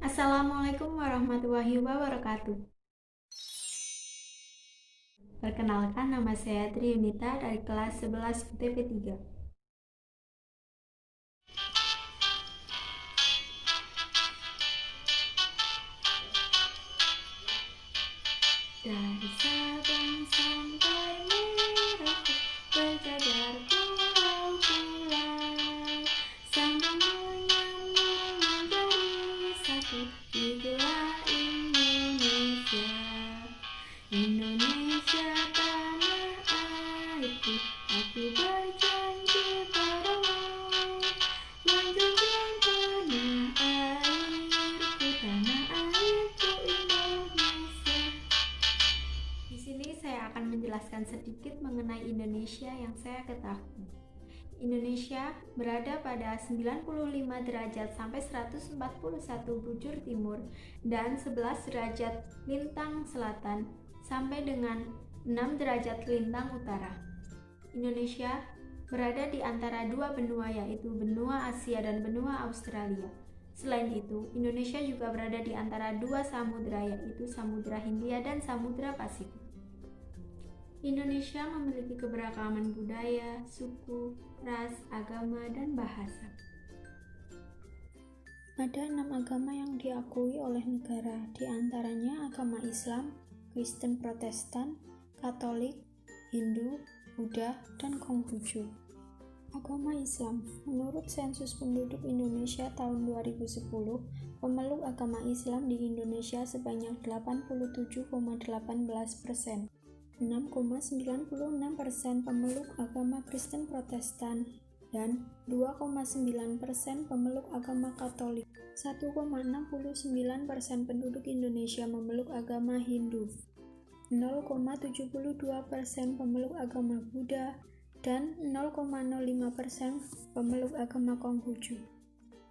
Assalamualaikum warahmatullahi wabarakatuh. Perkenalkan, nama saya Tri Yunita dari kelas 11 UTP 3. Dari Sabang sampai Merauke, berjajar pulau-pulau, sambung menyambung menjadi satu, itulah Indonesia. Indonesia tanah airku, aku berjanji padamu, menjunjung tanah airku, tanah airku Indonesia. Di sini saya akan menjelaskan sedikit mengenai Indonesia yang saya ketahui. Indonesia berada pada 95 derajat sampai 141 bujur timur dan 11 derajat lintang selatan sampai dengan 6 derajat lintang utara. Indonesia berada di antara dua benua, yaitu benua Asia dan benua Australia. Selain itu, Indonesia juga berada di antara dua samudera, yaitu Samudra Hindia dan Samudra Pasifik. Indonesia memiliki keberagaman budaya, suku, ras, agama, dan bahasa. Ada 6 agama yang diakui oleh negara, di antaranya agama Islam, Kristen Protestan, Katolik, Hindu, Buddha, dan Konghucu. Agama Islam. Menurut sensus penduduk Indonesia tahun 2010, pemeluk agama Islam di Indonesia sebanyak 87,18%. 6,96% pemeluk agama Kristen Protestan dan 2,9% pemeluk agama Katolik. 1,69% penduduk Indonesia memeluk agama Hindu. 0,72% pemeluk agama Buddha dan 0,05% pemeluk agama Konghucu.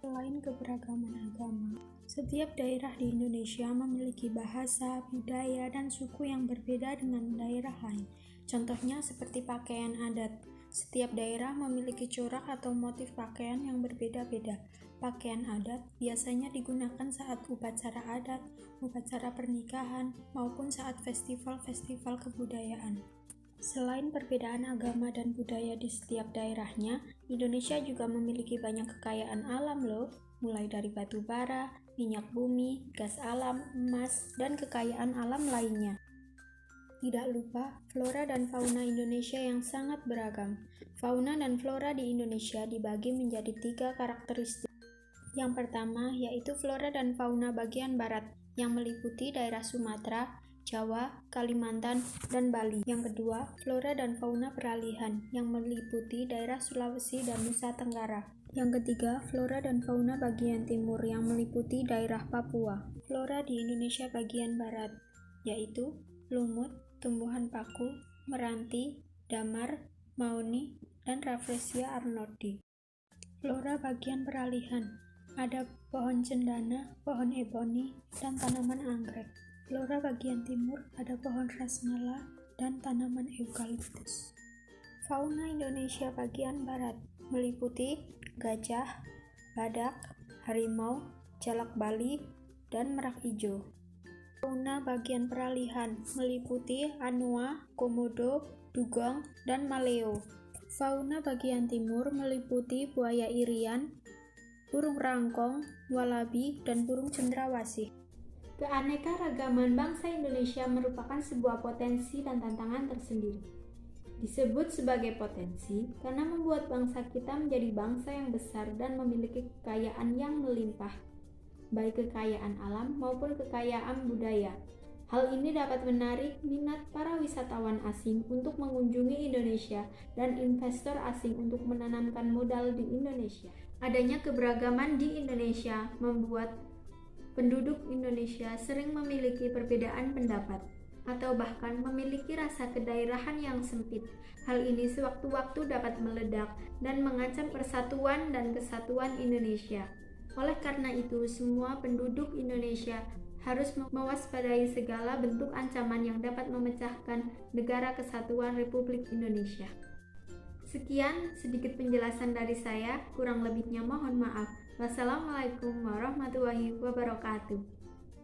Selain keberagaman agama, setiap daerah di Indonesia memiliki bahasa, budaya, dan suku yang berbeda dengan daerah lain. Contohnya seperti pakaian adat. Setiap daerah memiliki corak atau motif pakaian yang berbeda-beda. Pakaian adat biasanya digunakan saat upacara adat, upacara pernikahan, maupun saat festival-festival kebudayaan. Selain perbedaan agama dan budaya di setiap daerahnya, Indonesia juga memiliki banyak kekayaan alam loh, mulai dari batu bara, minyak bumi, gas alam, emas, dan kekayaan alam lainnya. Tidak lupa, flora dan fauna Indonesia yang sangat beragam. Fauna dan flora di Indonesia dibagi menjadi 3 karakteristik. Yang pertama yaitu flora dan fauna bagian barat, yang meliputi daerah Sumatera, Jawa, Kalimantan, dan Bali. Yang kedua, flora dan fauna peralihan yang meliputi daerah Sulawesi dan Nusa Tenggara. Yang ketiga, flora dan fauna bagian timur yang meliputi daerah Papua. Flora di Indonesia bagian barat, yaitu lumut, tumbuhan paku, meranti, damar, maoni, dan Rafflesia arnoldii. Flora bagian peralihan, ada pohon cendana, pohon eboni, dan tanaman anggrek. Flora bagian timur ada pohon rasmala dan tanaman eukaliptus. Fauna Indonesia bagian barat meliputi gajah, badak, harimau, jalak Bali, dan merak ijo. Fauna bagian peralihan meliputi anoa, komodo, dugong, dan maleo. Fauna bagian timur meliputi buaya irian, burung rangkong, walabi, dan burung cendrawasih. Keanekaragaman bangsa Indonesia merupakan sebuah potensi dan tantangan tersendiri. Disebut sebagai potensi karena membuat bangsa kita menjadi bangsa yang besar dan memiliki kekayaan yang melimpah, baik kekayaan alam maupun kekayaan budaya. Hal ini dapat menarik minat para wisatawan asing untuk mengunjungi Indonesia dan investor asing untuk menanamkan modal di Indonesia. Adanya keberagaman di Indonesia membuat penduduk Indonesia sering memiliki perbedaan pendapat atau bahkan memiliki rasa kedaerahan yang sempit. Hal ini sewaktu-waktu dapat meledak dan mengancam persatuan dan kesatuan Indonesia. Oleh karena itu, semua penduduk Indonesia harus mewaspadai segala bentuk ancaman yang dapat memecahkan Negara Kesatuan Republik Indonesia. Sekian sedikit penjelasan dari saya, kurang lebihnya mohon maaf. Wassalamualaikum warahmatullahi wabarakatuh.